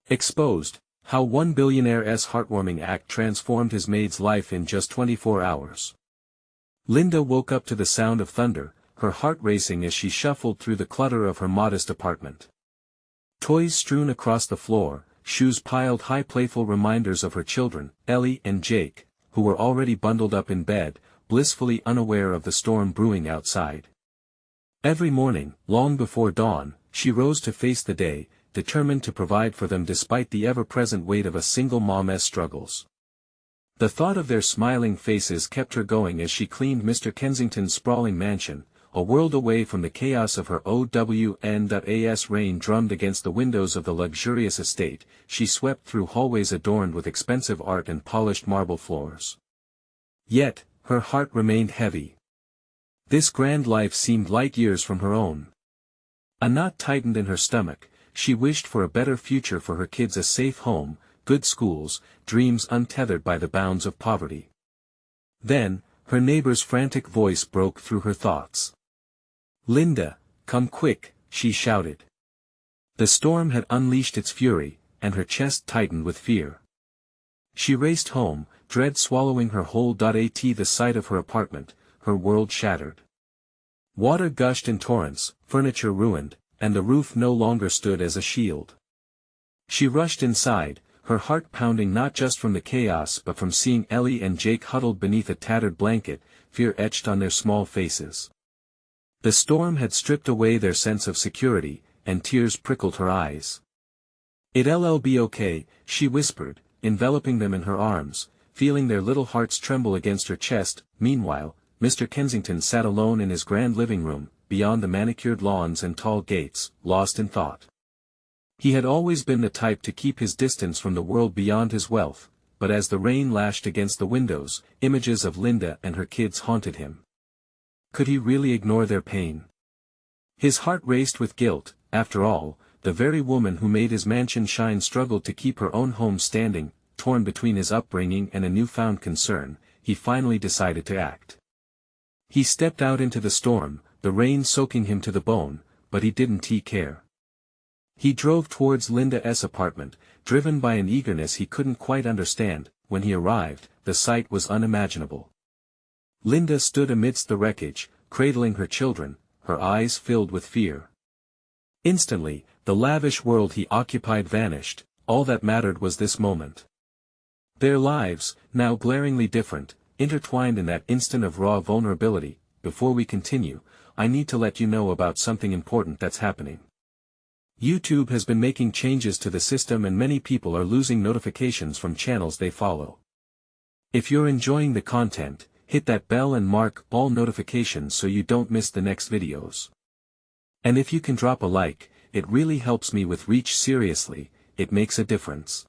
Exposed, how one billionaire's heartwarming act transformed his maid's life in just 24 hours. Linda woke up to the sound of thunder, her heart racing as she shuffled through the clutter of her modest apartment. Toys strewn across the floor, shoes piled high, playful reminders of her children, Ellie and Jake, who were already bundled up in bed, blissfully unaware of the storm brewing outside. Every morning, long before dawn, she rose to face the day, determined to provide for them despite the ever-present weight of a single mom's struggles. The thought of their smiling faces kept her going as she cleaned Mr. Kensington's sprawling mansion, a world away from the chaos of her own. As rain drummed against the windows of the luxurious estate, she swept through hallways adorned with expensive art and polished marble floors. Yet, her heart remained heavy. This grand life seemed light years from her own. A knot tightened in her stomach. She wished for a better future for her kids, a safe home, good schools, dreams untethered by the bounds of poverty. Then, her neighbor's frantic voice broke through her thoughts. "Linda, come quick," she shouted. The storm had unleashed its fury, and her chest tightened with fear. She raced home, dread swallowing her whole. The sight of her apartment, her world shattered. Water gushed in torrents, furniture ruined, and the roof no longer stood as a shield. She rushed inside, her heart pounding not just from the chaos but from seeing Ellie and Jake huddled beneath a tattered blanket, fear etched on their small faces. The storm had stripped away their sense of security, and tears prickled her eyes. "It'll be okay," she whispered, enveloping them in her arms, feeling their little hearts tremble against her chest. Meanwhile, Mr. Kensington sat alone in his grand living room, beyond the manicured lawns and tall gates, lost in thought. He had always been the type to keep his distance from the world beyond his wealth, but as the rain lashed against the windows, images of Linda and her kids haunted him. Could he really ignore their pain? His heart raced with guilt. After all, the very woman who made his mansion shine struggled to keep her own home standing. Torn between his upbringing and a newfound concern, he finally decided to act. He stepped out into the storm, the rain soaking him to the bone, but he didn't care. He drove towards Linda's apartment, driven by an eagerness he couldn't quite understand. When he arrived, the sight was unimaginable. Linda stood amidst the wreckage, cradling her children, her eyes filled with fear. Instantly, the lavish world he occupied vanished. All that mattered was this moment. Their lives, now glaringly different, intertwined in that instant of raw vulnerability. Before we continue, I need to let you know about something important that's happening. YouTube has been making changes to the system and many people are losing notifications from channels they follow. If you're enjoying the content, hit that bell and mark all notifications so you don't miss the next videos. And if you can drop a like, it really helps me with reach. Seriously, it makes a difference.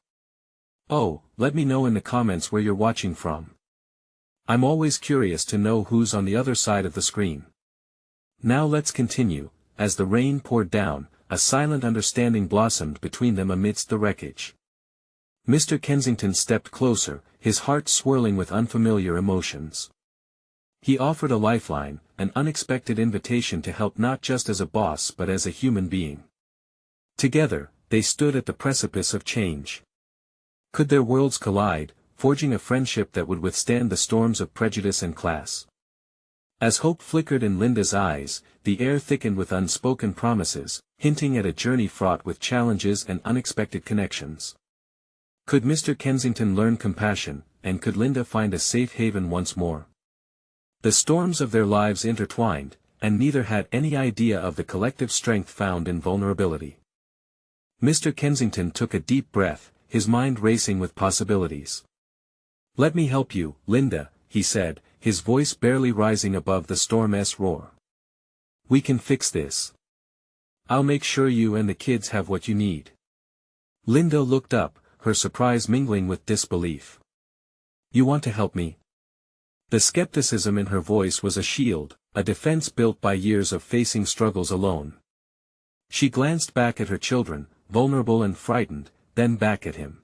Oh, let me know in the comments where you're watching from. I'm always curious to know who's on the other side of the screen. Now let's continue. As the rain poured down, a silent understanding blossomed between them amidst the wreckage. Mr. Kensington stepped closer, his heart swirling with unfamiliar emotions. He offered a lifeline, an unexpected invitation to help not just as a boss but as a human being. Together, they stood at the precipice of change. Could their worlds collide, forging a friendship that would withstand the storms of prejudice and class? As hope flickered in Linda's eyes, the air thickened with unspoken promises, hinting at a journey fraught with challenges and unexpected connections. Could Mr. Kensington learn compassion, and could Linda find a safe haven once more? The storms of their lives intertwined, and neither had any idea of the collective strength found in vulnerability. Mr. Kensington took a deep breath, his mind racing with possibilities. "Let me help you, Linda," he said, his voice barely rising above the storm's roar. "We can fix this. I'll make sure you and the kids have what you need." Linda looked up, her surprise mingling with disbelief. "You want to help me?" The skepticism in her voice was a shield, a defense built by years of facing struggles alone. She glanced back at her children, vulnerable and frightened, then back at him.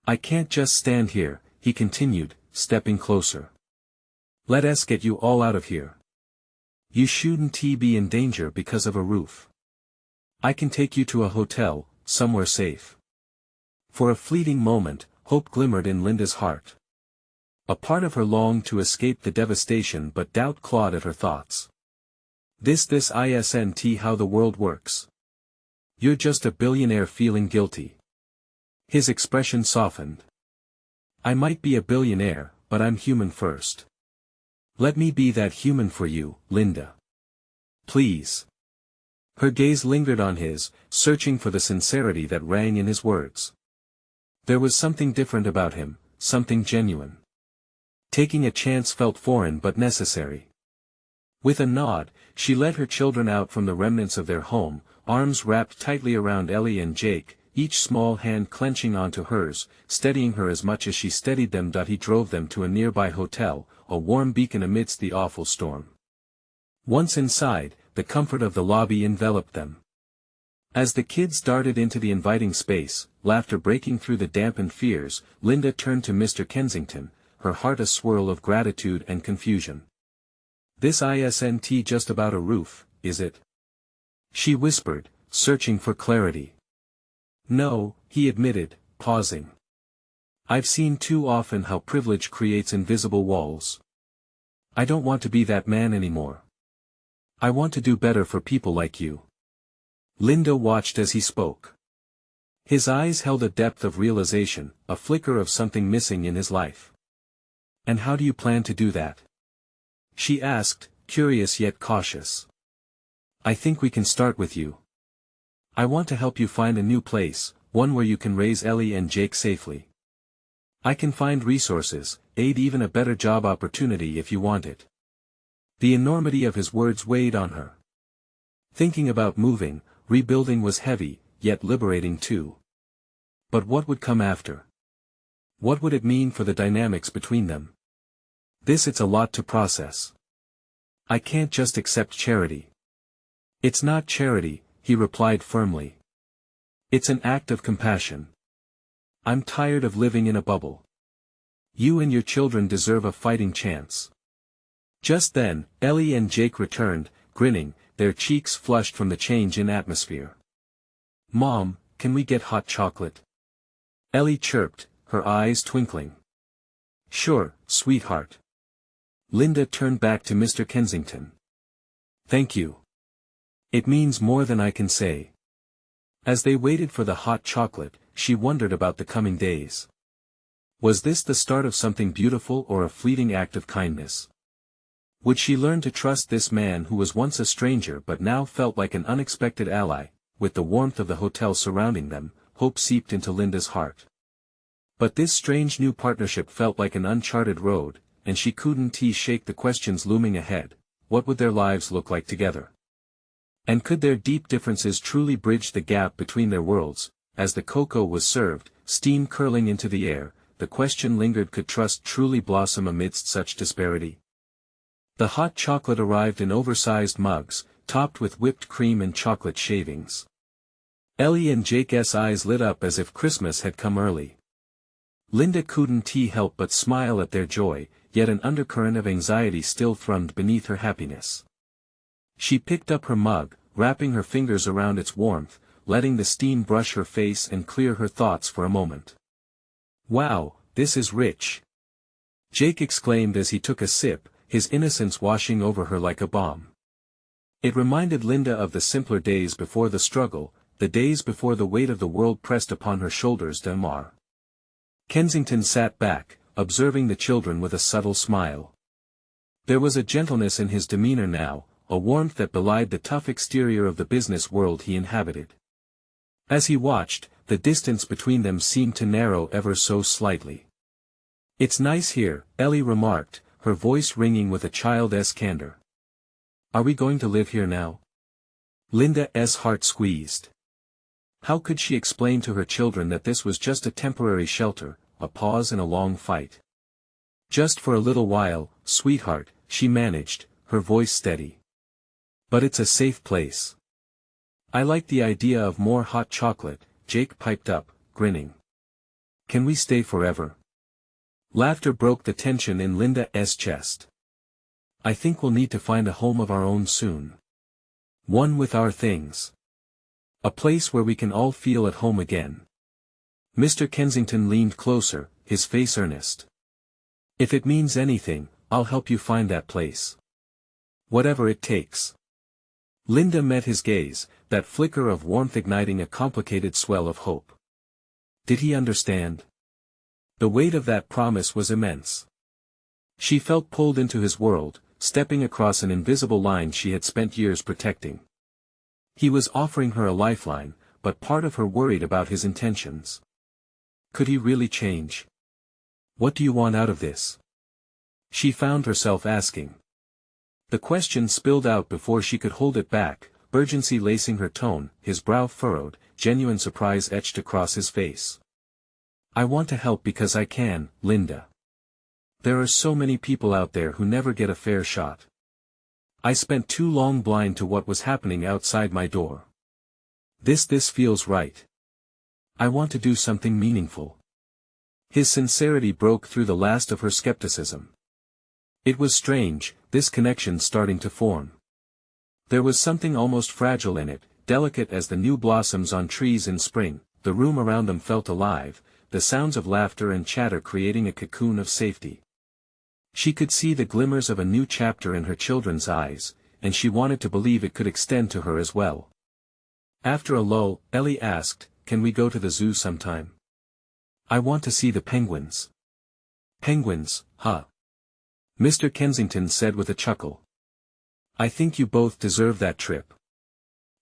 "I can't just stand here," he continued, stepping closer. "Let us get you all out of here. You shouldn't be in danger because of a roof. I can take you to a hotel, somewhere safe. For a fleeting moment, hope glimmered in Linda's heart. A part of her longed to escape the devastation, but doubt clawed at her thoughts. This isn't how the world works. You're just a billionaire feeling guilty. His expression softened. I might be a billionaire, but I'm human first. Let me be that human for you, Linda. Please. Her gaze lingered on his, searching for the sincerity that rang in his words. There was something different about him, something genuine. Taking a chance felt foreign but necessary. With a nod, she led her children out from the remnants of their home, arms wrapped tightly around Ellie and Jake, each small hand clenching onto hers, steadying her as much as she steadied them. He drove them to a nearby hotel, a warm beacon amidst the awful storm. Once inside, the comfort of the lobby enveloped them. As the kids darted into the inviting space, laughter breaking through the dampened fears, Linda turned to Mr. Kensington, her heart a swirl of gratitude and confusion. This isn't just about a roof, is it? She whispered, searching for clarity. No, he admitted, pausing. I've seen too often how privilege creates invisible walls. I don't want to be that man anymore. I want to do better for people like you. Linda watched as he spoke. His eyes held a depth of realization, a flicker of something missing in his life. And how do you plan to do that? She asked, curious yet cautious. I think we can start with you. I want to help you find a new place, one where you can raise Ellie and Jake safely. I can find resources, aid, even a better job opportunity if you want it. The enormity of his words weighed on her. Thinking about moving, rebuilding was heavy, yet liberating too. But what would come after? What would it mean for the dynamics between them? It's a lot to process. I can't just accept charity. It's not charity, he replied firmly. It's an act of compassion. I'm tired of living in a bubble. You and your children deserve a fighting chance. Just then, Ellie and Jake returned, grinning, their cheeks flushed from the change in atmosphere. Mom, can we get hot chocolate? Ellie chirped, her eyes twinkling. Sure, sweetheart. Linda turned back to Mr. Kensington. Thank you. It means more than I can say. As they waited for the hot chocolate, she wondered about the coming days. Was this the start of something beautiful or a fleeting act of kindness? Would she learn to trust this man who was once a stranger but now felt like an unexpected ally? With the warmth of the hotel surrounding them, hope seeped into Linda's heart. But this strange new partnership felt like an uncharted road, and she couldn't shake the questions looming ahead. What would their lives look like together? And could their deep differences truly bridge the gap between their worlds? As the cocoa was served, steam curling into the air, the question lingered: could trust truly blossom amidst such disparity? The hot chocolate arrived in oversized mugs, topped with whipped cream and chocolate shavings. Ellie and Jake's eyes lit up as if Christmas had come early. Linda couldn't help but smile at their joy, yet an undercurrent of anxiety still thrummed beneath her happiness. She picked up her mug, wrapping her fingers around its warmth, letting the steam brush her face and clear her thoughts for a moment. Wow, this is rich! Jake exclaimed as he took a sip, his innocence washing over her like a balm. It reminded Linda of the simpler days before the struggle, the days before the weight of the world pressed upon her shoulders. Mr. Kensington sat back, observing the children with a subtle smile. There was a gentleness in his demeanor now, a warmth that belied the tough exterior of the business world he inhabited. As he watched, the distance between them seemed to narrow ever so slightly. It's nice here, Ellie remarked, her voice ringing with a child's candor. Are we going to live here now? Linda's heart squeezed. How could she explain to her children that this was just a temporary shelter, a pause in a long fight? Just for a little while, sweetheart, she managed, her voice steady. But it's a safe place. I like the idea of more hot chocolate, Jake piped up, grinning. Can we stay forever? Laughter broke the tension in Linda's chest. I think we'll need to find a home of our own soon. One with our things. A place where we can all feel at home again. Mr. Kensington leaned closer, his face earnest. If it means anything, I'll help you find that place. Whatever it takes. Linda met his gaze, that flicker of warmth igniting a complicated swell of hope. Did he understand? The weight of that promise was immense. She felt pulled into his world, stepping across an invisible line she had spent years protecting. He was offering her a lifeline, but part of her worried about his intentions. Could he really change? What do you want out of this? She found herself asking. The question spilled out before she could hold it back, urgency lacing her tone, his brow furrowed, genuine surprise etched across his face. I want to help because I can, Linda. There are so many people out there who never get a fair shot. I spent too long blind to what was happening outside my door. This feels right. I want to do something meaningful. His sincerity broke through the last of her skepticism. It was strange, this connection starting to form. There was something almost fragile in it, delicate as the new blossoms on trees in spring. The room around them felt alive, the sounds of laughter and chatter creating a cocoon of safety. She could see the glimmers of a new chapter in her children's eyes, and she wanted to believe it could extend to her as well. After a lull, Ellie asked, "Can we go to the zoo sometime? I want to see the penguins." "Penguins, huh?" Mr. Kensington said with a chuckle. "I think you both deserve that trip.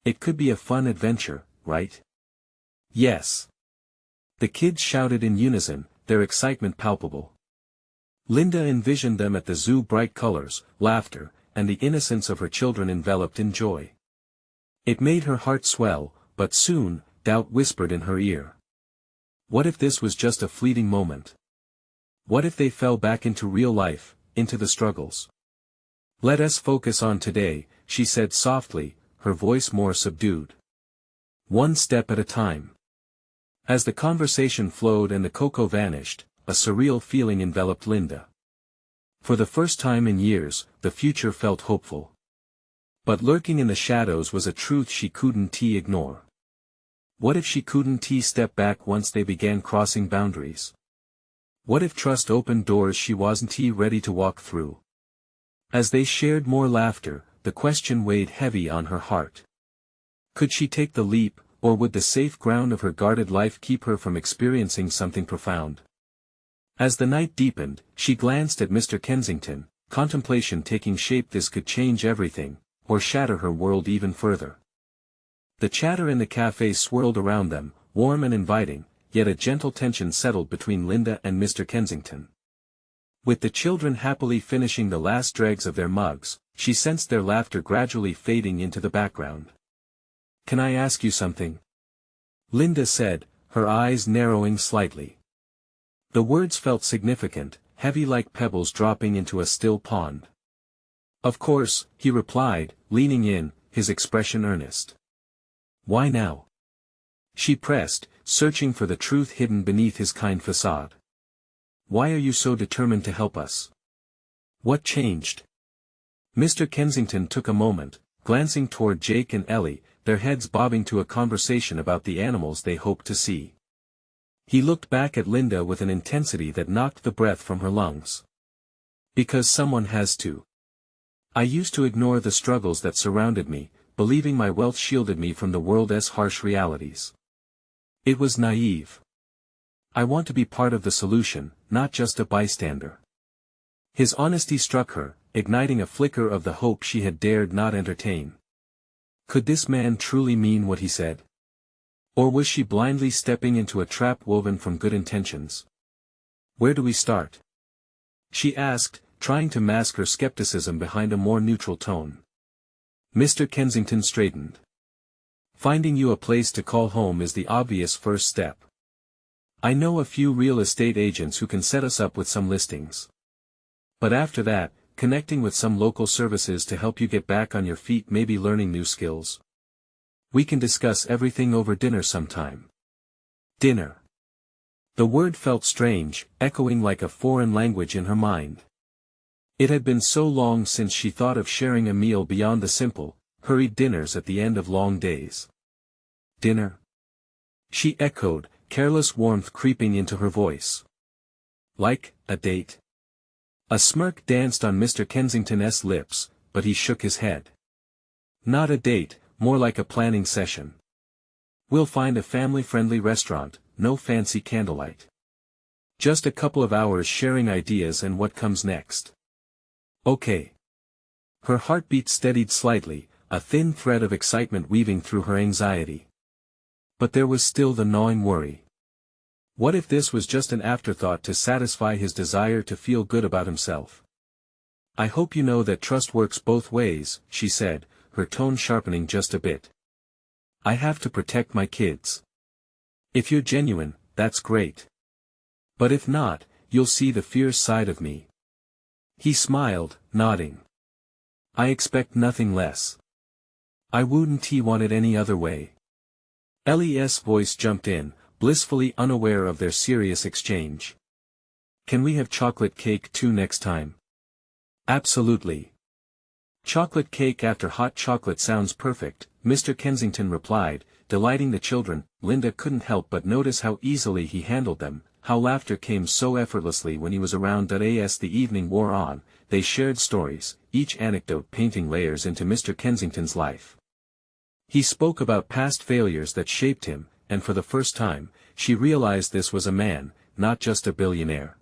It could be a fun adventure, right?" "Yes." The kids shouted in unison, their excitement palpable. Linda envisioned them at the zoo, bright colors, laughter, and the innocence of her children enveloped in joy. It made her heart swell, but soon, doubt whispered in her ear. What if this was just a fleeting moment? What if they fell back into real life, into the struggles? "Let us focus on today," she said softly, her voice more subdued. "One step at a time." As the conversation flowed and the cocoa vanished, a surreal feeling enveloped Linda. For the first time in years, the future felt hopeful. But lurking in the shadows was a truth she couldn't ignore. What if she couldn't step back once they began crossing boundaries? What if trust opened doors she wasn't ready to walk through? As they shared more laughter, the question weighed heavy on her heart. Could she take the leap, or would the safe ground of her guarded life keep her from experiencing something profound? As the night deepened, she glanced at Mr. Kensington, contemplation taking shape. This could change everything, or shatter her world even further. The chatter in the cafe swirled around them, warm and inviting, yet a gentle tension settled between Linda and Mr. Kensington. With the children happily finishing the last dregs of their mugs, she sensed their laughter gradually fading into the background. "Can I ask you something?" Linda said, her eyes narrowing slightly. The words felt significant, heavy like pebbles dropping into a still pond. "Of course," he replied, leaning in, his expression earnest. "Why now?" She pressed, searching for the truth hidden beneath his kind facade. "Why are you so determined to help us? What changed?" Mr. Kensington took a moment, glancing toward Jake and Ellie, their heads bobbing to a conversation about the animals they hoped to see. He looked back at Linda with an intensity that knocked the breath from her lungs. "Because someone has to. I used to ignore the struggles that surrounded me, believing my wealth shielded me from the world's harsh realities. It was naive. I want to be part of the solution, not just a bystander." His honesty struck her, igniting a flicker of the hope she had dared not entertain. Could this man truly mean what he said? Or was she blindly stepping into a trap woven from good intentions? "Where do we start?" she asked, trying to mask her skepticism behind a more neutral tone. Mr. Kensington straightened. "Finding you a place to call home is the obvious first step. I know a few real estate agents who can set us up with some listings. But after that, connecting with some local services to help you get back on your feet, maybe learning new skills. We can discuss everything over dinner sometime." Dinner. The word felt strange, echoing like a foreign language in her mind. It had been so long since she thought of sharing a meal beyond the simple, hurried dinners at the end of long days. "Dinner?" she echoed, careless warmth creeping into her voice. Like, a date? A smirk danced on Mr. Kensington's lips, but he shook his head. Not a date, more like a planning session. We'll find a family-friendly restaurant, no fancy candlelight. Just a couple of hours sharing ideas and what comes next. Okay. Her heartbeat steadied slightly, a thin thread of excitement weaving through her anxiety. But there was still the gnawing worry. What if this was just an afterthought to satisfy his desire to feel good about himself? I hope you know that trust works both ways, she said, her tone sharpening just a bit. I have to protect my kids. If you're genuine, that's great. But if not, you'll see the fierce side of me. He smiled, nodding. I expect nothing less. I wouldn't want it any other way. Ellie's voice jumped in, blissfully unaware of their serious exchange. Can we have chocolate cake too next time? Absolutely. Chocolate cake after hot chocolate sounds perfect, Mr. Kensington replied, delighting the children. Linda couldn't help but notice how easily he handled them, how laughter came so effortlessly when he was around. As the evening wore on, they shared stories, each anecdote painting layers into Mr. Kensington's life. He spoke about past failures that shaped him, and for the first time, she realized this was a man, not just a billionaire.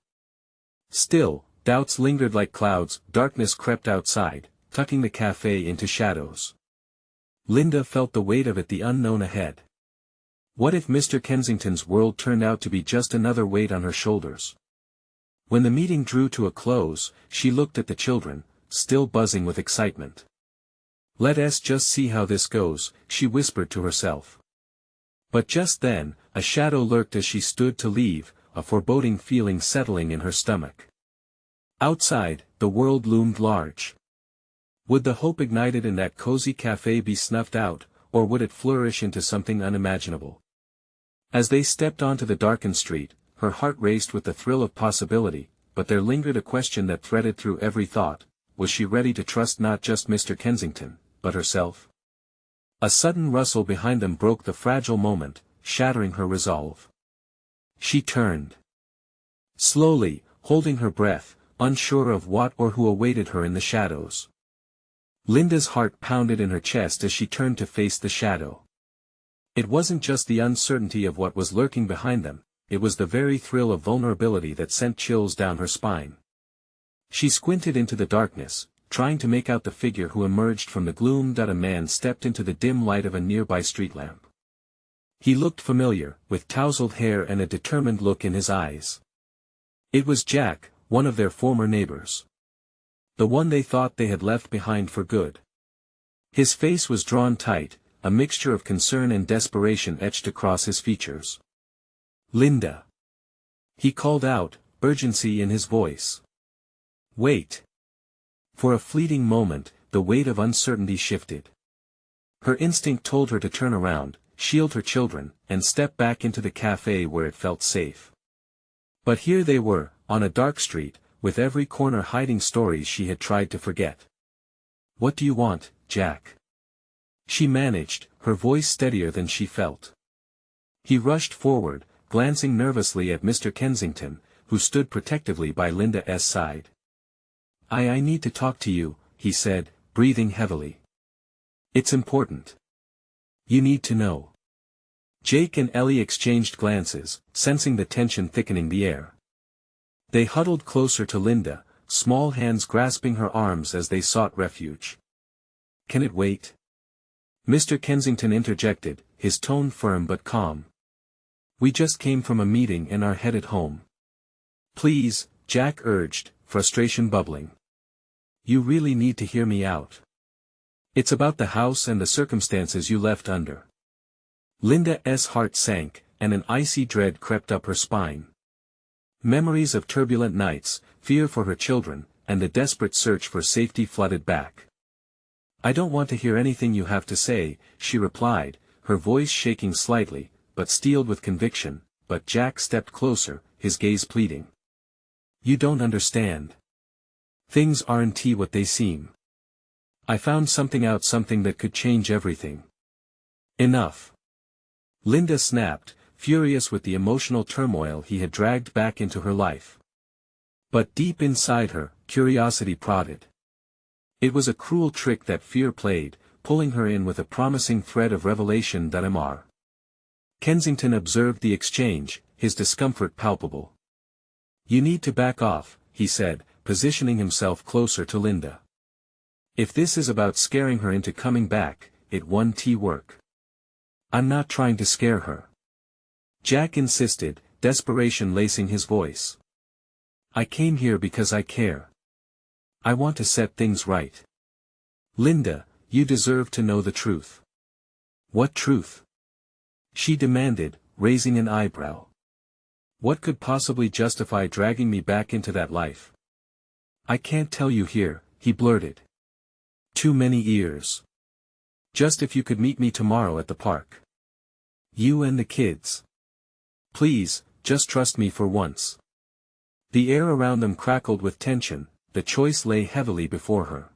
Still, doubts lingered like clouds. Darkness crept outside, tucking the cafe into shadows. Linda felt the weight of it, the unknown ahead. What if Mr. Kensington's world turned out to be just another weight on her shoulders? When the meeting drew to a close, she looked at the children, still buzzing with excitement. Let's just see how this goes, she whispered to herself. But just then, a shadow lurked as she stood to leave, a foreboding feeling settling in her stomach. Outside, the world loomed large. Would the hope ignited in that cozy cafe be snuffed out, or would it flourish into something unimaginable? As they stepped onto the darkened street, her heart raced with the thrill of possibility, but there lingered a question that threaded through every thought. Was she ready to trust not just Mr. Kensington, but herself? A sudden rustle behind them broke the fragile moment, shattering her resolve. She turned. Slowly, holding her breath, unsure of what or who awaited her in the shadows. Linda's heart pounded in her chest as she turned to face the shadow. It wasn't just the uncertainty of what was lurking behind them, it was the very thrill of vulnerability that sent chills down her spine. She squinted into the darkness, trying to make out the figure who emerged from the gloom. A man stepped into the dim light of a nearby street lamp. He looked familiar, with tousled hair and a determined look in his eyes. It was Jack, one of their former neighbors. The one they thought they had left behind for good. His face was drawn tight, a mixture of concern and desperation etched across his features. Linda. He called out, urgency in his voice. Wait. For a fleeting moment, the weight of uncertainty shifted. Her instinct told her to turn around, shield her children, and step back into the cafe where it felt safe. But here they were, on a dark street, with every corner hiding stories she had tried to forget. What do you want, Jack? She managed, her voice steadier than she felt. He rushed forward, glancing nervously at Mr. Kensington, who stood protectively by Linda's side. I need to talk to you, he said, breathing heavily. It's important. You need to know. Jake and Ellie exchanged glances, sensing the tension thickening the air. They huddled closer to Linda, small hands grasping her arms as they sought refuge. Can it wait? Mr. Kensington interjected, his tone firm but calm. We just came from a meeting and are headed home. Please, Jack urged, frustration bubbling. You really need to hear me out. It's about the house and the circumstances you left under. Linda's heart sank, and an icy dread crept up her spine. Memories of turbulent nights, fear for her children, and the desperate search for safety flooded back. I don't want to hear anything you have to say, she replied, her voice shaking slightly, but steeled with conviction. But Jack stepped closer, his gaze pleading. You don't understand. Things aren't what they seem. I found something that could change everything. Enough. Linda snapped, furious with the emotional turmoil he had dragged back into her life. But deep inside her, curiosity prodded. It was a cruel trick that fear played, pulling her in with a promising thread of revelation that Mr. Kensington observed the exchange, his discomfort palpable. "You need to back off," he said, positioning himself closer to Linda. "If this is about scaring her into coming back, it won't work." "I'm not trying to scare her," Jack insisted, desperation lacing his voice. "I came here because I care. I want to set things right. Linda, you deserve to know the truth." "What truth?" she demanded, raising an eyebrow. "What could possibly justify dragging me back into that life?" "I can't tell you here," he blurted. "Too many ears. Just if you could meet me tomorrow at the park. You and the kids. Please, just trust me for once." The air around them crackled with tension, the choice lay heavily before her.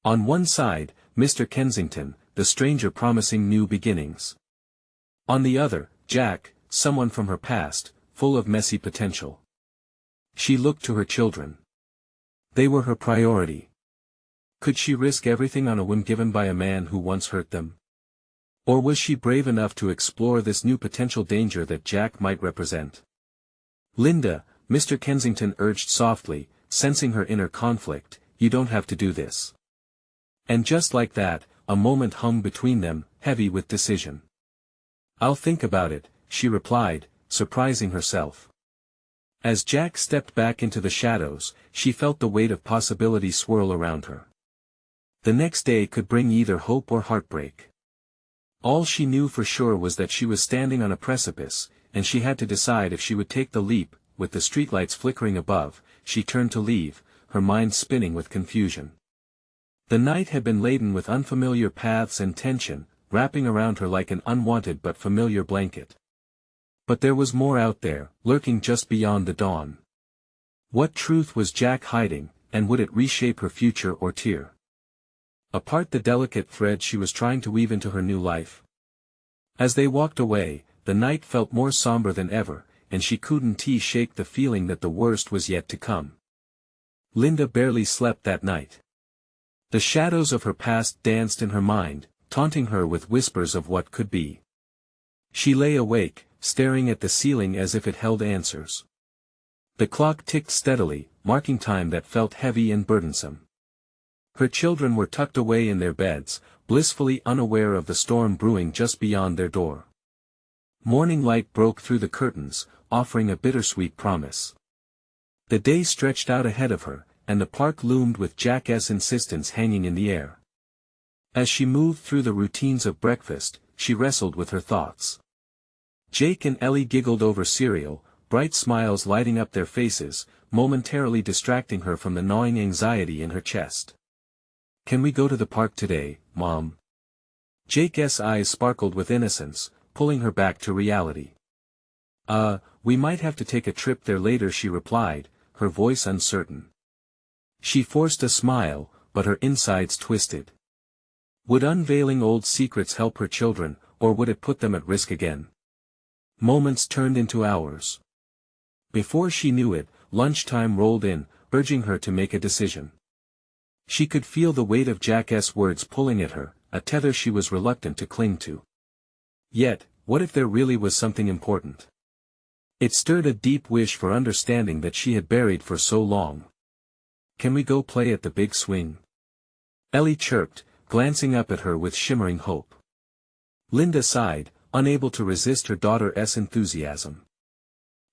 On one side, Mr. Kensington, the stranger promising new beginnings. On the other, Jack, someone from her past, full of messy potential. She looked to her children. They were her priority. Could she risk everything on a whim given by a man who once hurt them? Or was she brave enough to explore this new potential danger that Jack might represent? "Linda," Mr. Kensington urged softly, sensing her inner conflict, "you don't have to do this." And just like that, a moment hung between them, heavy with decision. "I'll think about it," she replied, surprising herself. As Jack stepped back into the shadows, she felt the weight of possibility swirl around her. The next day could bring either hope or heartbreak. All she knew for sure was that she was standing on a precipice, and she had to decide if she would take the leap. With the streetlights flickering above, she turned to leave, her mind spinning with confusion. The night had been laden with unfamiliar paths and tension, wrapping around her like an unwanted but familiar blanket. But there was more out there, lurking just beyond the dawn. What truth was Jack hiding, and would it reshape her future or tear apart the delicate thread she was trying to weave into her new life? As they walked away, the night felt more somber than ever, and she couldn't shake the feeling that the worst was yet to come. Linda barely slept that night. The shadows of her past danced in her mind, taunting her with whispers of what could be. She lay awake, staring at the ceiling as if it held answers. The clock ticked steadily, marking time that felt heavy and burdensome. Her children were tucked away in their beds, blissfully unaware of the storm brewing just beyond their door. Morning light broke through the curtains, offering a bittersweet promise. The day stretched out ahead of her, and the park loomed with Jack's insistence hanging in the air. As she moved through the routines of breakfast, she wrestled with her thoughts. Jake and Ellie giggled over cereal, bright smiles lighting up their faces, momentarily distracting her from the gnawing anxiety in her chest. "Can we go to the park today, Mom?" Jake's eyes sparkled with innocence, pulling her back to reality. We might have to take a trip there later," she replied, her voice uncertain. She forced a smile, but her insides twisted. Would unveiling old secrets help her children, or would it put them at risk again? Moments turned into hours. Before she knew it, lunchtime rolled in, urging her to make a decision. She could feel the weight of Jack's words pulling at her, a tether she was reluctant to cling to. Yet, what if there really was something important? It stirred a deep wish for understanding that she had buried for so long. "Can we go play at the big swing?" Ellie chirped, glancing up at her with shimmering hope. Linda sighed, unable to resist her daughter's enthusiasm.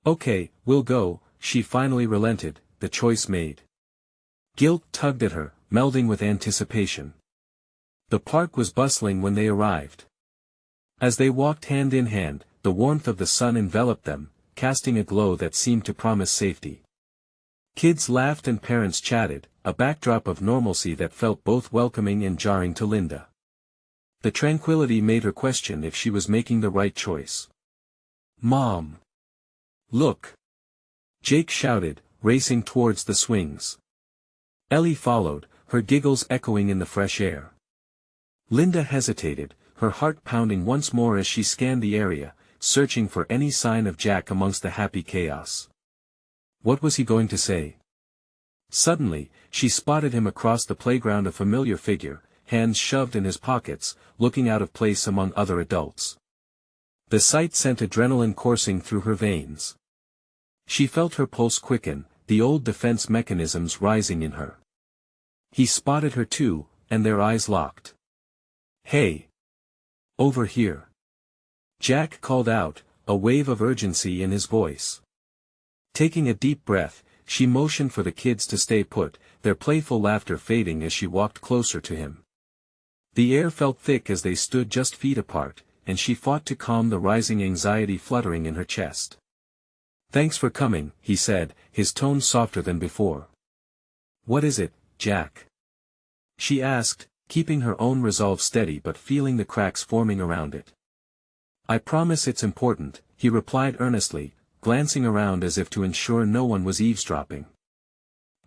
"Okay, we'll go," she finally relented, the choice made. Guilt tugged at her, melding with anticipation. The park was bustling when they arrived. As they walked hand in hand, the warmth of the sun enveloped them, casting a glow that seemed to promise safety. Kids laughed and parents chatted, a backdrop of normalcy that felt both welcoming and jarring to Linda. The tranquility made her question if she was making the right choice. "Mom! Look!" Jake shouted, racing towards the swings. Ellie followed, her giggles echoing in the fresh air. Linda hesitated, her heart pounding once more as she scanned the area, searching for any sign of Jack amongst the happy chaos. What was he going to say? Suddenly, she spotted him across the playground, a familiar figure, hands shoved in his pockets, looking out of place among other adults. The sight sent adrenaline coursing through her veins. She felt her pulse quicken, the old defense mechanisms rising in her. He spotted her too, and their eyes locked. "Hey! Over here!" Jack called out, a wave of urgency in his voice. Taking a deep breath, she motioned for the kids to stay put, their playful laughter fading as she walked closer to him. The air felt thick as they stood just feet apart, and she fought to calm the rising anxiety fluttering in her chest. "Thanks for coming," he said, his tone softer than before. "What is it, Jack?" she asked, keeping her own resolve steady but feeling the cracks forming around it. "I promise it's important," he replied earnestly, glancing around as if to ensure no one was eavesdropping.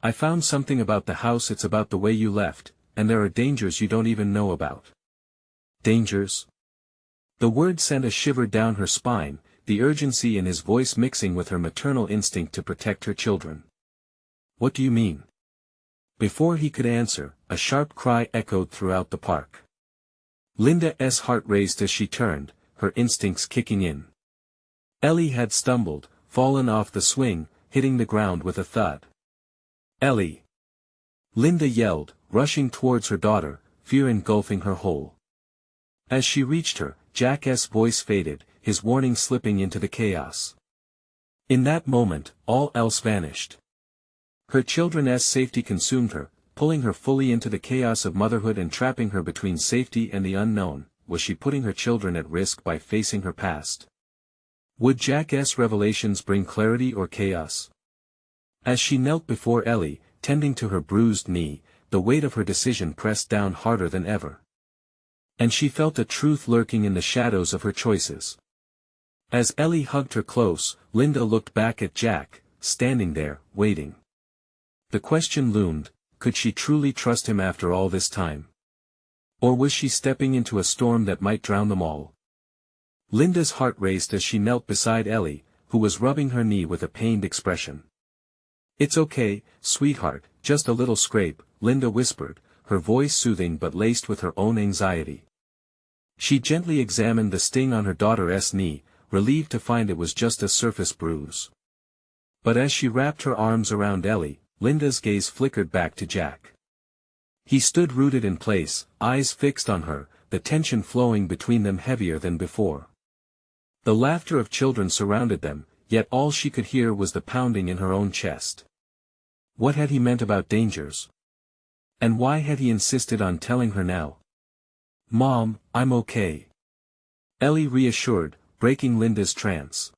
"I found something about the house. It's about the way you left, and there are dangers you don't even know about." "Dangers?" The word sent a shiver down her spine, the urgency in his voice mixing with her maternal instinct to protect her children. "What do you mean?" Before he could answer, a sharp cry echoed throughout the park. Linda's heart raced as she turned, her instincts kicking in. Ellie had stumbled, fallen off the swing, hitting the ground with a thud. "Ellie!" Linda yelled, rushing towards her daughter, fear engulfing her whole. As she reached her, Jack's voice faded, his warning slipping into the chaos. In that moment, all else vanished. Her children's safety consumed her, pulling her fully into the chaos of motherhood and trapping her between safety and the unknown. Was she putting her children at risk by facing her past? Would Jack's revelations bring clarity or chaos? As she knelt before Ellie, tending to her bruised knee, the weight of her decision pressed down harder than ever. And she felt a truth lurking in the shadows of her choices. As Ellie hugged her close, Linda looked back at Jack, standing there, waiting. The question loomed, could she truly trust him after all this time? Or was she stepping into a storm that might drown them all? Linda's heart raced as she knelt beside Ellie, who was rubbing her knee with a pained expression. "It's okay, sweetheart, just a little scrape," Linda whispered, her voice soothing but laced with her own anxiety. She gently examined the sting on her daughter's knee, relieved to find it was just a surface bruise. But as she wrapped her arms around Ellie, Linda's gaze flickered back to Jack. He stood rooted in place, eyes fixed on her, the tension flowing between them heavier than before. The laughter of children surrounded them, yet all she could hear was the pounding in her own chest. What had he meant about dangers? And why had he insisted on telling her now? "Mom, I'm okay," Ellie reassured, breaking Linda's trance.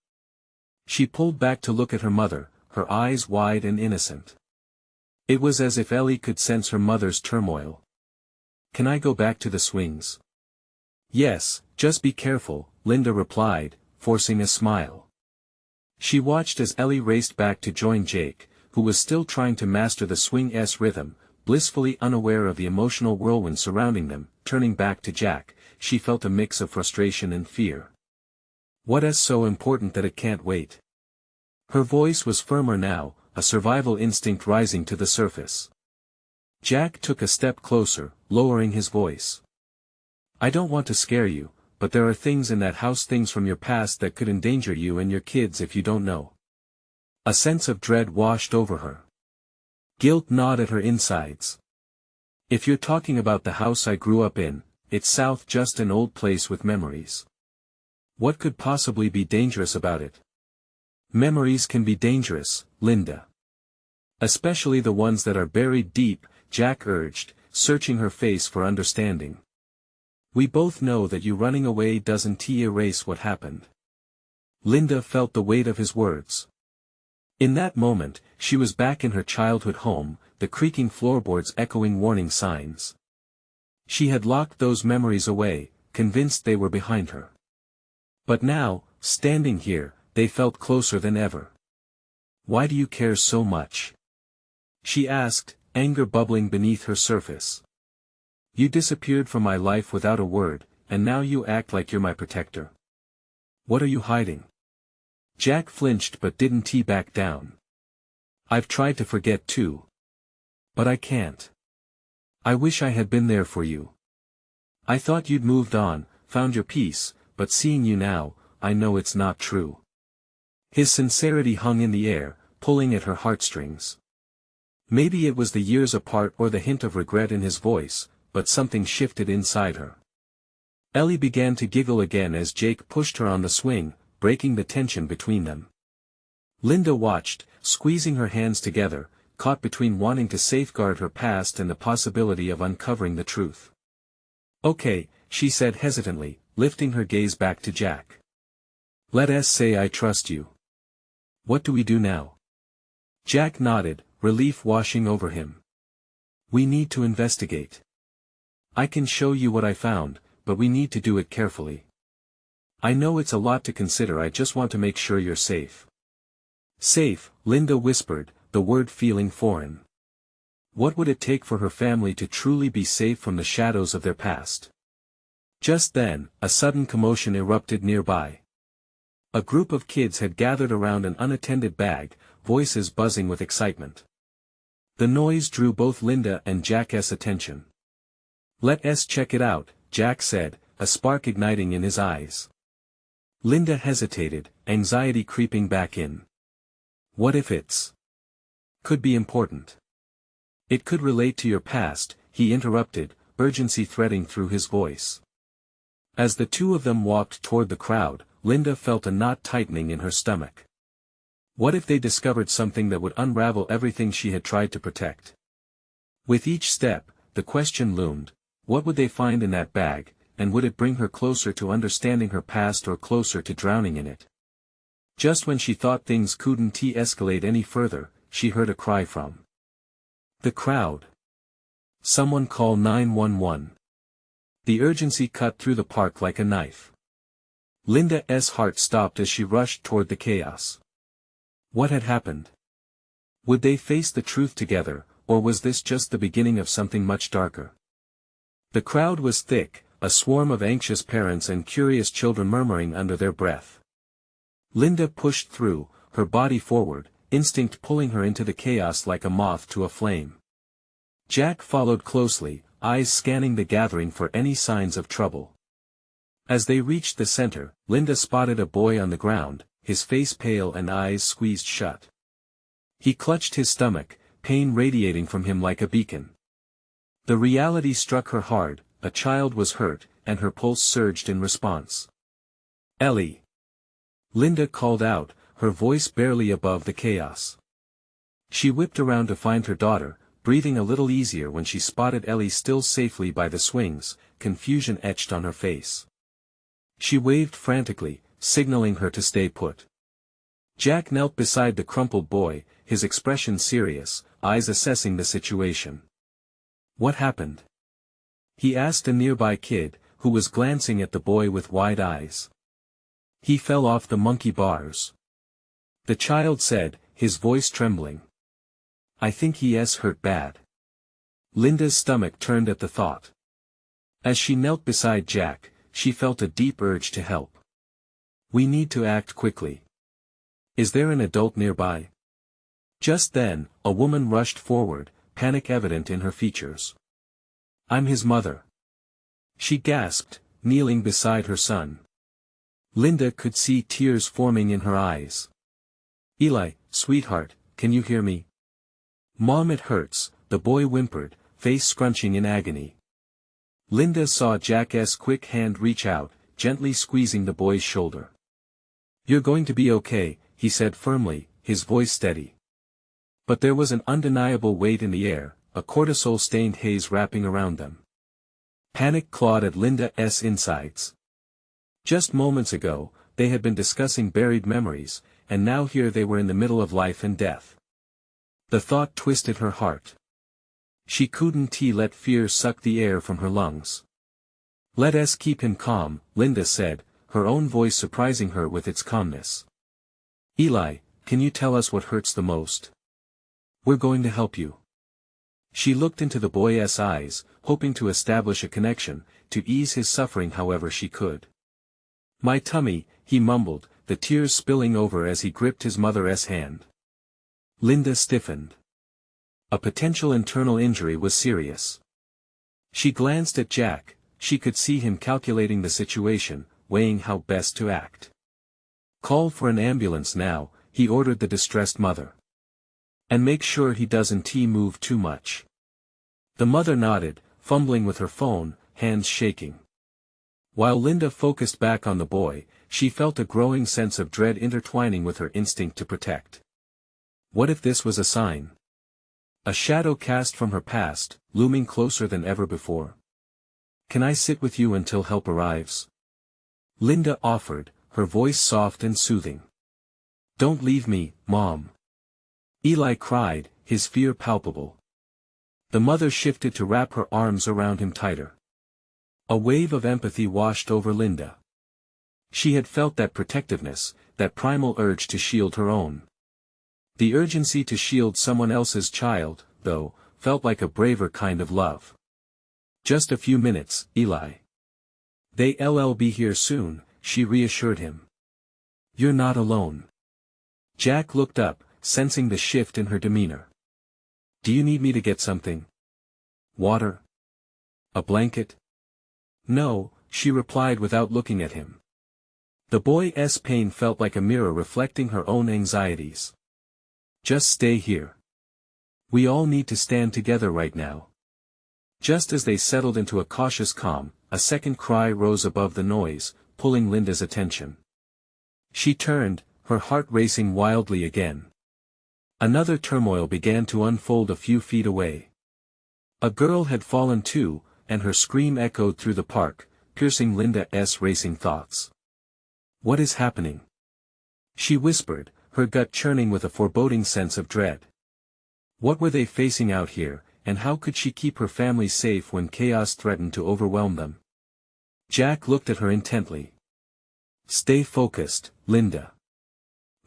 She pulled back to look at her mother, her eyes wide and innocent. It was as if Ellie could sense her mother's turmoil. "Can I go back to the swings?" "Yes, just be careful," Linda replied, forcing a smile. She watched as Ellie raced back to join Jake, who was still trying to master the swing's rhythm, blissfully unaware of the emotional whirlwind surrounding them. Turning back to Jack, she felt a mix of frustration and fear. What is so important that it can't wait? Her voice was firmer now, a survival instinct rising to the surface. Jack took a step closer, lowering his voice. "I don't want to scare you, but there are things in that house, things from your past that could endanger you and your kids if you don't know." A sense of dread washed over her. Guilt gnawed at her insides. "If you're talking about the house I grew up in, it's south, just an old place with memories. What could possibly be dangerous about it?" "Memories can be dangerous, Linda. Especially the ones that are buried deep," Jack urged, searching her face for understanding. "We both know that you running away doesn't erase what happened." Linda felt the weight of his words. In that moment, she was back in her childhood home, the creaking floorboards echoing warning signs. She had locked those memories away, convinced they were behind her. But now, standing here, they felt closer than ever. "Why do you care so much?" she asked, anger bubbling beneath her surface. "You disappeared from my life without a word, and now you act like you're my protector." What are you hiding? Jack flinched but didn't back down. I've tried to forget too. But I can't. I wish I had been there for you. I thought you'd moved on, found your peace, but seeing you now, I know it's not true. His sincerity hung in the air, pulling at her heartstrings. Maybe it was the years apart or the hint of regret in his voice, but something shifted inside her. Ellie began to giggle again as Jake pushed her on the swing, breaking the tension between them. Linda watched, squeezing her hands together, caught between wanting to safeguard her past and the possibility of uncovering the truth. Okay, she said hesitantly, lifting her gaze back to Jack. Let us say I trust you. What do we do now? Jack nodded, relief washing over him. We need to investigate. I can show you what I found, but we need to do it carefully. I know it's a lot to consider, I just want to make sure you're safe. Safe, Linda whispered, the word feeling foreign. What would it take for her family to truly be safe from the shadows of their past? Just then, a sudden commotion erupted nearby. A group of kids had gathered around an unattended bag, voices buzzing with excitement. The noise drew both Linda and Jack's attention. Let us check it out, Jack said, a spark igniting in his eyes. Linda hesitated, anxiety creeping back in. What if it's could be important? It could relate to your past, he interrupted, urgency threading through his voice. As the two of them walked toward the crowd, Linda felt a knot tightening in her stomach. What if they discovered something that would unravel everything she had tried to protect? With each step, the question loomed, what would they find in that bag, and would it bring her closer to understanding her past or closer to drowning in it? Just when she thought things couldn't escalate any further, she heard a cry from the crowd. Someone call 911. The urgency cut through the park like a knife. Linda's heart stopped as she rushed toward the chaos. What had happened? Would they face the truth together, or was this just the beginning of something much darker? The crowd was thick, a swarm of anxious parents and curious children murmuring under their breath. Linda pushed through, her body forward, instinct pulling her into the chaos like a moth to a flame. Jack followed closely, eyes scanning the gathering for any signs of trouble. As they reached the center, Linda spotted a boy on the ground, his face pale and eyes squeezed shut. He clutched his stomach, pain radiating from him like a beacon. The reality struck her hard, a child was hurt, and her pulse surged in response. Ellie! Linda called out, her voice barely above the chaos. She whipped around to find her daughter, breathing a little easier when she spotted Ellie still safely by the swings, confusion etched on her face. She waved frantically, signaling her to stay put. Jack knelt beside the crumpled boy, his expression serious, eyes assessing the situation. What happened? He asked a nearby kid, who was glancing at the boy with wide eyes. He fell off the monkey bars. The child said, his voice trembling. I think he's hurt bad. Linda's stomach turned at the thought. As she knelt beside Jack, she felt a deep urge to help. We need to act quickly. Is there an adult nearby? Just then, a woman rushed forward, panic evident in her features. I'm his mother. She gasped, kneeling beside her son. Linda could see tears forming in her eyes. Eli, sweetheart, can you hear me? Mom, it hurts, the boy whimpered, face scrunching in agony. Linda saw Jack's quick hand reach out, gently squeezing the boy's shoulder. You're going to be okay, he said firmly, his voice steady. But there was an undeniable weight in the air, a cortisol-stained haze wrapping around them. Panic clawed at Linda's insides. Just moments ago, they had been discussing buried memories, and now here they were in the middle of life and death. The thought twisted her heart. She couldn't let fear suck the air from her lungs. Let us keep him calm, Linda said, her own voice surprising her with its calmness. Eli, can you tell us what hurts the most? We're going to help you. She looked into the boy's eyes, hoping to establish a connection, to ease his suffering however she could. My tummy, he mumbled, the tears spilling over as he gripped his mother's hand. Linda stiffened. A potential internal injury was serious. She glanced at Jack. She could see him calculating the situation, weighing how best to act. Call for an ambulance now, he ordered the distressed mother. And make sure he doesn't move too much. The mother nodded, fumbling with her phone, hands shaking. While Linda focused back on the boy, she felt a growing sense of dread intertwining with her instinct to protect. What if this was a sign? A shadow cast from her past, looming closer than ever before. Can I sit with you until help arrives? Linda offered, her voice soft and soothing. Don't leave me, Mom. Eli cried, his fear palpable. The mother shifted to wrap her arms around him tighter. A wave of empathy washed over Linda. She had felt that protectiveness, that primal urge to shield her own. The urgency to shield someone else's child, though, felt like a braver kind of love. Just a few minutes, Eli. They'll be here soon, she reassured him. You're not alone. Jack looked up, sensing the shift in her demeanor. Do you need me to get something? Water? A blanket? No, she replied without looking at him. The boy's pain felt like a mirror reflecting her own anxieties. Just stay here. We all need to stand together right now. Just as they settled into a cautious calm, a second cry rose above the noise, pulling Linda's attention. She turned, her heart racing wildly again. Another turmoil began to unfold a few feet away. A girl had fallen too, and her scream echoed through the park, piercing Linda's racing thoughts. What is happening? She whispered, her gut churning with a foreboding sense of dread. What were they facing out here, and how could she keep her family safe when chaos threatened to overwhelm them? Jack looked at her intently. Stay focused, Linda.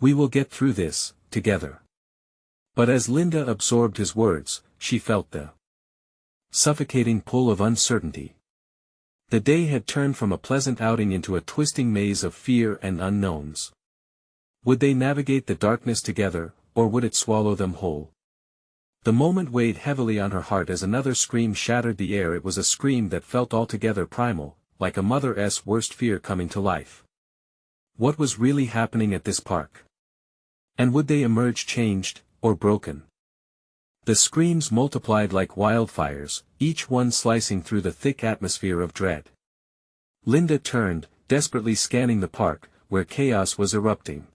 We will get through this, together. But as Linda absorbed his words, she felt the suffocating pull of uncertainty. The day had turned from a pleasant outing into a twisting maze of fear and unknowns. Would they navigate the darkness together, or would it swallow them whole? The moment weighed heavily on her heart as another scream shattered the air. It was a scream that felt altogether primal, like a mother's worst fear coming to life. What was really happening at this park? And would they emerge changed, or broken? The screams multiplied like wildfires, each one slicing through the thick atmosphere of dread. Linda turned, desperately scanning the park, where chaos was erupting.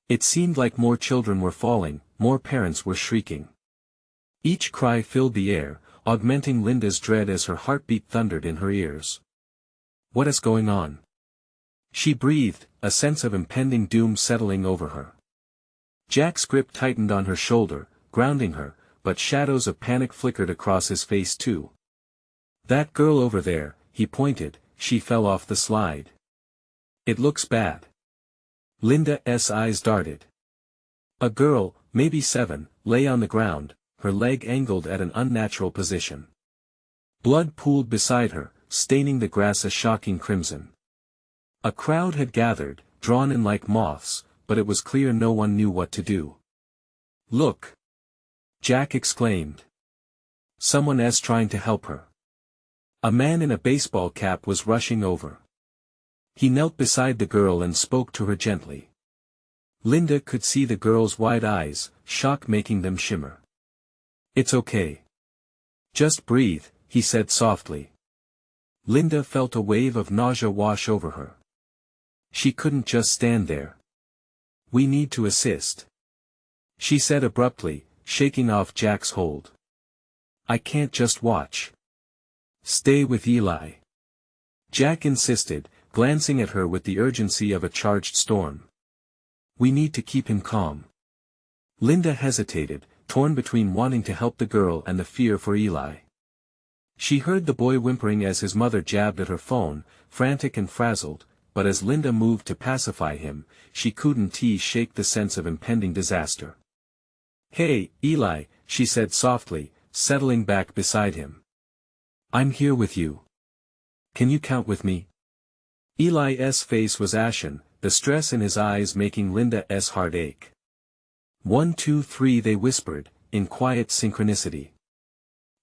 It seemed like more children were falling, more parents were shrieking. Each cry filled the air, augmenting Linda's dread as her heartbeat thundered in her ears. What is going on? She breathed, a sense of impending doom settling over her. Jack's grip tightened on her shoulder, grounding her, but shadows of panic flickered across his face too. That girl over there, he pointed, she fell off the slide. It looks bad. Linda's eyes darted. A girl, maybe 7, lay on the ground, her leg angled at an unnatural position. Blood pooled beside her, staining the grass a shocking crimson. A crowd had gathered, drawn in like moths, but it was clear no one knew what to do. Look! Jack exclaimed. Someone's trying to help her. A man in a baseball cap was rushing over. He knelt beside the girl and spoke to her gently. Linda could see the girl's wide eyes, shock making them shimmer. It's okay. Just breathe, he said softly. Linda felt a wave of nausea wash over her. She couldn't just stand there. We need to assist, she said abruptly, shaking off Jack's hold. I can't just watch. Stay with Eli. Jack insisted, glancing at her with the urgency of a charged storm. We need to keep him calm. Linda hesitated, torn between wanting to help the girl and the fear for Eli. She heard the boy whimpering as his mother jabbed at her phone, frantic and frazzled, but as Linda moved to pacify him, she couldn't shake the sense of impending disaster. Hey, Eli, she said softly, settling back beside him. I'm here with you. Can you count with me? Eli's face was ashen, the stress in his eyes making Linda's heart ache. 1, 2, 3, they whispered, in quiet synchronicity.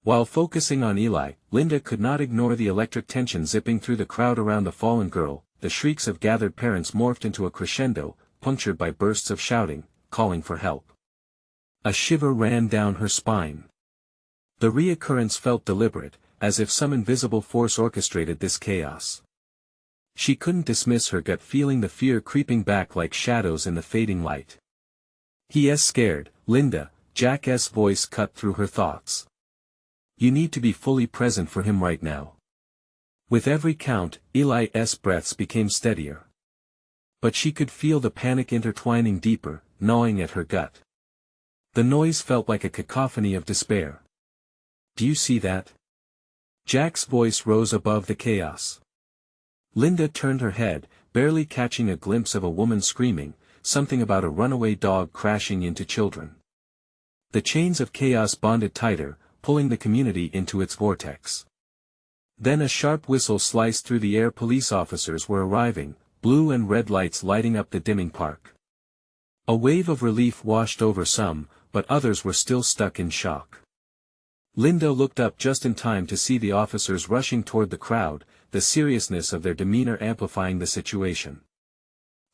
While focusing on Eli, Linda could not ignore the electric tension zipping through the crowd around the fallen girl. The shrieks of gathered parents morphed into a crescendo, punctured by bursts of shouting, calling for help. A shiver ran down her spine. The reoccurrence felt deliberate, as if some invisible force orchestrated this chaos. She couldn't dismiss her gut feeling, the fear creeping back like shadows in the fading light. "He's scared, Linda," Jack's voice cut through her thoughts. "You need to be fully present for him right now." With every count, Eli's breaths became steadier. But she could feel the panic intertwining deeper, gnawing at her gut. The noise felt like a cacophony of despair. "Do you see that?" Jack's voice rose above the chaos. Linda turned her head, barely catching a glimpse of a woman screaming, something about a runaway dog crashing into children. The chains of chaos bonded tighter, pulling the community into its vortex. Then a sharp whistle sliced through the air. Police officers were arriving, blue and red lights lighting up the dimming park. A wave of relief washed over some, but others were still stuck in shock. Linda looked up just in time to see the officers rushing toward the crowd, the seriousness of their demeanor amplifying the situation.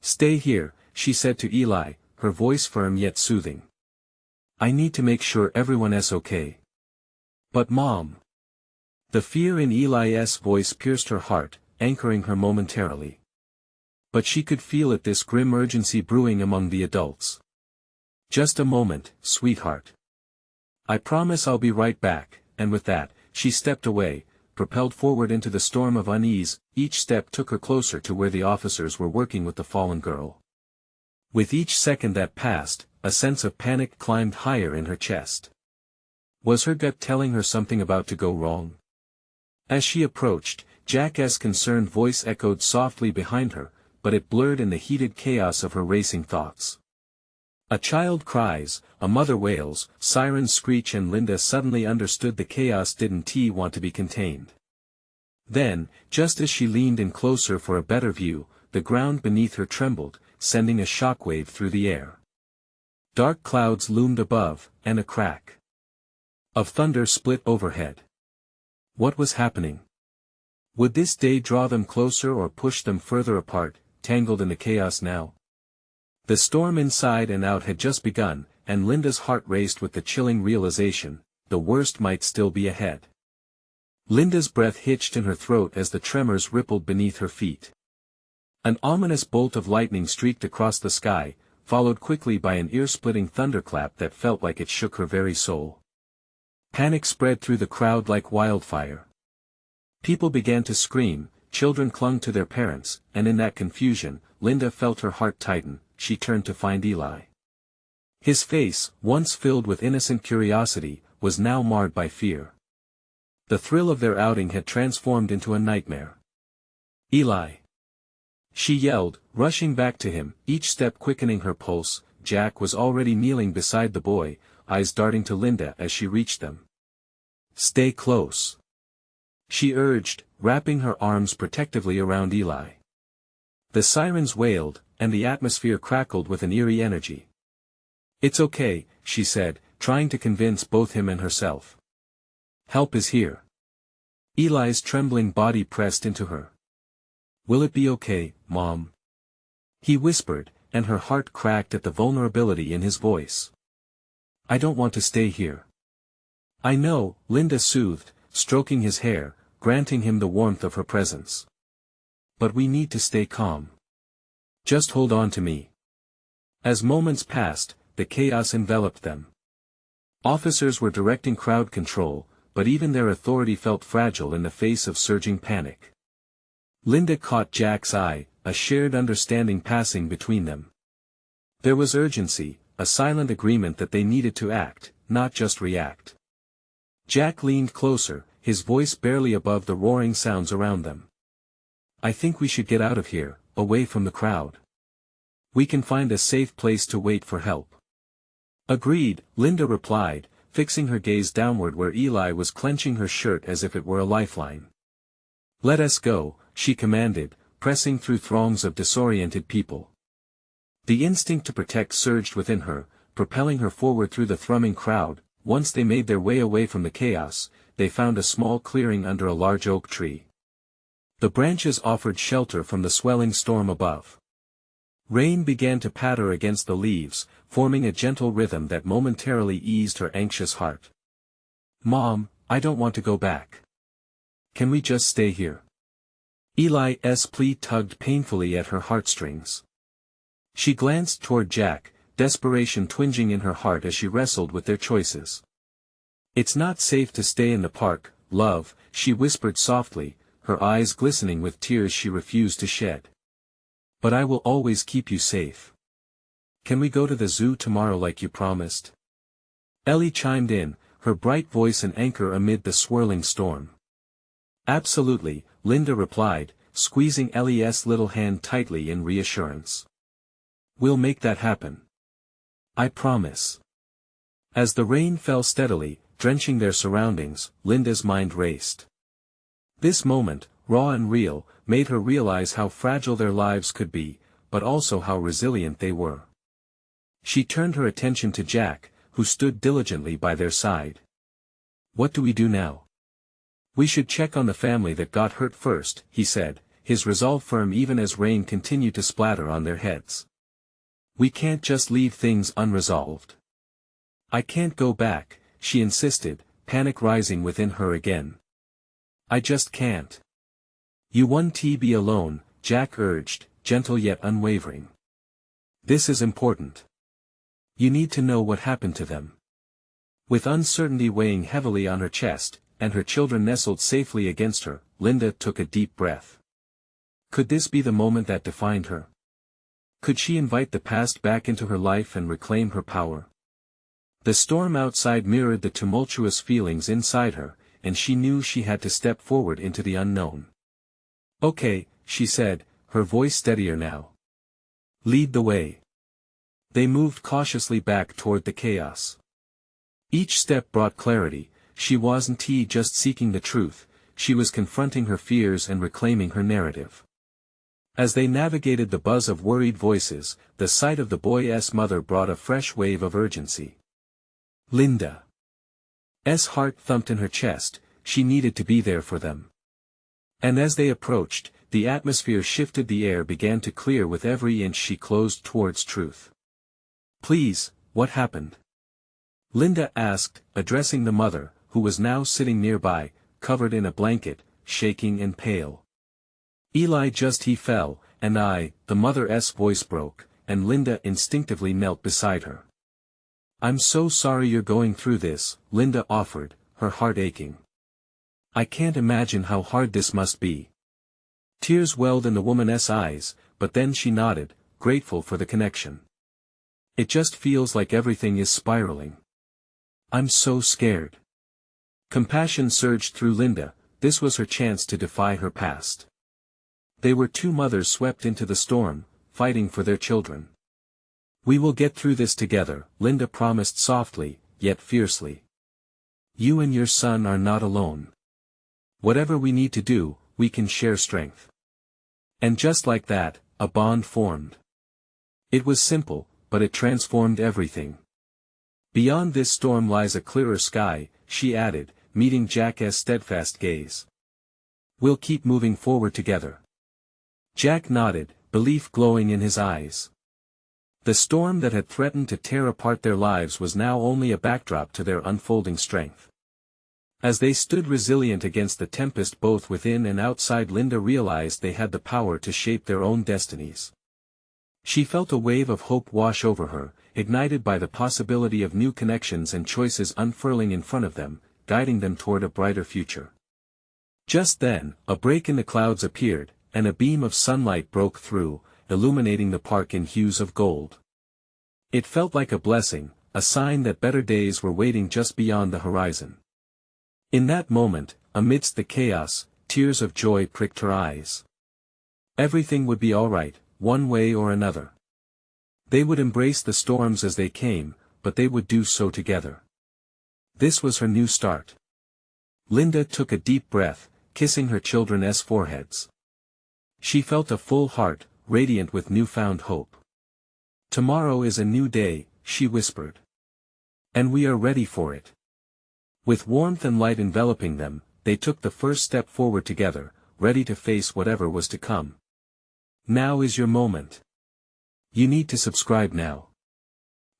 "Stay here," she said to Eli, her voice firm yet soothing. "I need to make sure everyone's okay." "But Mom." The fear in Eli's voice pierced her heart, anchoring her momentarily. But she could feel it, this grim urgency brewing among the adults. "Just a moment, sweetheart. I promise I'll be right back," and with that, she stepped away, propelled forward into the storm of unease. Each step took her closer to where the officers were working with the fallen girl. With each second that passed, a sense of panic climbed higher in her chest. Was her gut telling her something about to go wrong? As she approached, Jack's concerned voice echoed softly behind her, but it blurred in the heated chaos of her racing thoughts. A child cries, a mother wails, sirens screech, and Linda suddenly understood the chaos didn't want to be contained. Then, just as she leaned in closer for a better view, the ground beneath her trembled, sending a shockwave through the air. Dark clouds loomed above, and a crack of thunder split overhead. What was happening? Would this day draw them closer or push them further apart, tangled in the chaos now? The storm inside and out had just begun, and Linda's heart raced with the chilling realization, the worst might still be ahead. Linda's breath hitched in her throat as the tremors rippled beneath her feet. An ominous bolt of lightning streaked across the sky, followed quickly by an ear-splitting thunderclap that felt like it shook her very soul. Panic spread through the crowd like wildfire. People began to scream, children clung to their parents, and in that confusion, Linda felt her heart tighten. She turned to find Eli. His face, once filled with innocent curiosity, was now marred by fear. The thrill of their outing had transformed into a nightmare. "Eli!" she yelled, rushing back to him, each step quickening her pulse. Jack was already kneeling beside the boy, eyes darting to Linda as she reached them. "Stay close," she urged, wrapping her arms protectively around Eli. The sirens wailed, and the atmosphere crackled with an eerie energy. "It's okay," she said, trying to convince both him and herself. "Help is here." Eli's trembling body pressed into her. "Will it be okay, Mom?" he whispered, and her heart cracked at the vulnerability in his voice. "I don't want to stay here." "I know," Linda soothed, stroking his hair, granting him the warmth of her presence. "But we need to stay calm. Just hold on to me." As moments passed, the chaos enveloped them. Officers were directing crowd control, but even their authority felt fragile in the face of surging panic. Linda caught Jack's eye, a shared understanding passing between them. There was urgency, a silent agreement that they needed to act, not just react. Jack leaned closer, his voice barely above the roaring sounds around them. "I think we should get out of here, away from the crowd. We can find a safe place to wait for help." "Agreed," Linda replied, fixing her gaze downward where Eli was clenching her shirt as if it were a lifeline. "Let us go," she commanded, pressing through throngs of disoriented people. The instinct to protect surged within her, propelling her forward through the thrumming crowd. Once they made their way away from the chaos, they found a small clearing under a large oak tree. The branches offered shelter from the swelling storm above. Rain began to patter against the leaves, forming a gentle rhythm that momentarily eased her anxious heart. "Mom, I don't want to go back. Can we just stay here?" Eli's plea tugged painfully at her heartstrings. She glanced toward Jack, desperation twinging in her heart as she wrestled with their choices. "It's not safe to stay in the park, love," she whispered softly, her eyes glistening with tears she refused to shed. "But I will always keep you safe. Can we go to the zoo tomorrow like you promised?" Ellie chimed in, her bright voice an anchor amid the swirling storm. "Absolutely," Linda replied, squeezing Ellie's little hand tightly in reassurance. "We'll make that happen. I promise." As the rain fell steadily, drenching their surroundings, Linda's mind raced. This moment, raw and real, made her realize how fragile their lives could be, but also how resilient they were. She turned her attention to Jack, who stood diligently by their side. "What do we do now?" "We should check on the family that got hurt first," he said, his resolve firm even as rain continued to splatter on their heads. "We can't just leave things unresolved." "I can't go back," she insisted, panic rising within her again. "I just can't." "You won't be alone," Jack urged, gentle yet unwavering. "This is important. You need to know what happened to them." With uncertainty weighing heavily on her chest, and her children nestled safely against her, Linda took a deep breath. Could this be the moment that defined her? Could she invite the past back into her life and reclaim her power? The storm outside mirrored the tumultuous feelings inside her, and she knew she had to step forward into the unknown. "Okay," she said, her voice steadier now. "Lead the way." They moved cautiously back toward the chaos. Each step brought clarity. She wasn't just seeking the truth, she was confronting her fears and reclaiming her narrative. As they navigated the buzz of worried voices, the sight of the boy's mother brought a fresh wave of urgency. Linda's heart thumped in her chest, she needed to be there for them. And as they approached, the atmosphere shifted, the air began to clear with every inch she closed towards truth. "Please, what happened?" Linda asked, addressing the mother, who was now sitting nearby, covered in a blanket, shaking and pale. "Eli he fell, and the mother's voice broke, and Linda instinctively knelt beside her. "I'm so sorry you're going through this," Linda offered, her heart aching. "I can't imagine how hard this must be." Tears welled in the woman's eyes, but then she nodded, grateful for the connection. "It just feels like everything is spiraling. I'm so scared." Compassion surged through Linda, this was her chance to defy her past. They were two mothers swept into the storm, fighting for their children. "We will get through this together," Linda promised softly, yet fiercely. "You and your son are not alone. Whatever we need to do, we can share strength." And just like that, a bond formed. It was simple, but it transformed everything. "Beyond this storm lies a clearer sky," she added, meeting Jack's steadfast gaze. "We'll keep moving forward together." Jack nodded, belief glowing in his eyes. The storm that had threatened to tear apart their lives was now only a backdrop to their unfolding strength. As they stood resilient against the tempest both within and outside, Linda realized they had the power to shape their own destinies. She felt a wave of hope wash over her, ignited by the possibility of new connections and choices unfurling in front of them, guiding them toward a brighter future. Just then, a break in the clouds appeared, and a beam of sunlight broke through, illuminating the park in hues of gold. It felt like a blessing, a sign that better days were waiting just beyond the horizon. In that moment, amidst the chaos, tears of joy pricked her eyes. Everything would be all right, one way or another. They would embrace the storms as they came, but they would do so together. This was her new start. Linda took a deep breath, kissing her children's foreheads. She felt a full heart, radiant with newfound hope. Tomorrow is a new day, she whispered. And we are ready for it. With warmth and light enveloping them, they took the first step forward together, ready to face whatever was to come. Now is your moment. You need to subscribe now.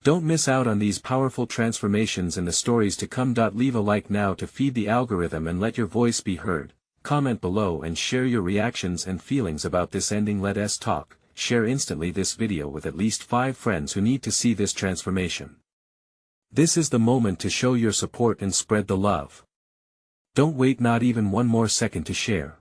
Don't miss out on these powerful transformations and the stories to come. Leave a like now to feed the algorithm and let your voice be heard. Comment below and share your reactions and feelings about this ending. Let us talk. Share instantly this video with at least 5 friends who need to see this transformation. This is the moment to show your support and spread the love. Don't wait not even one more second to share.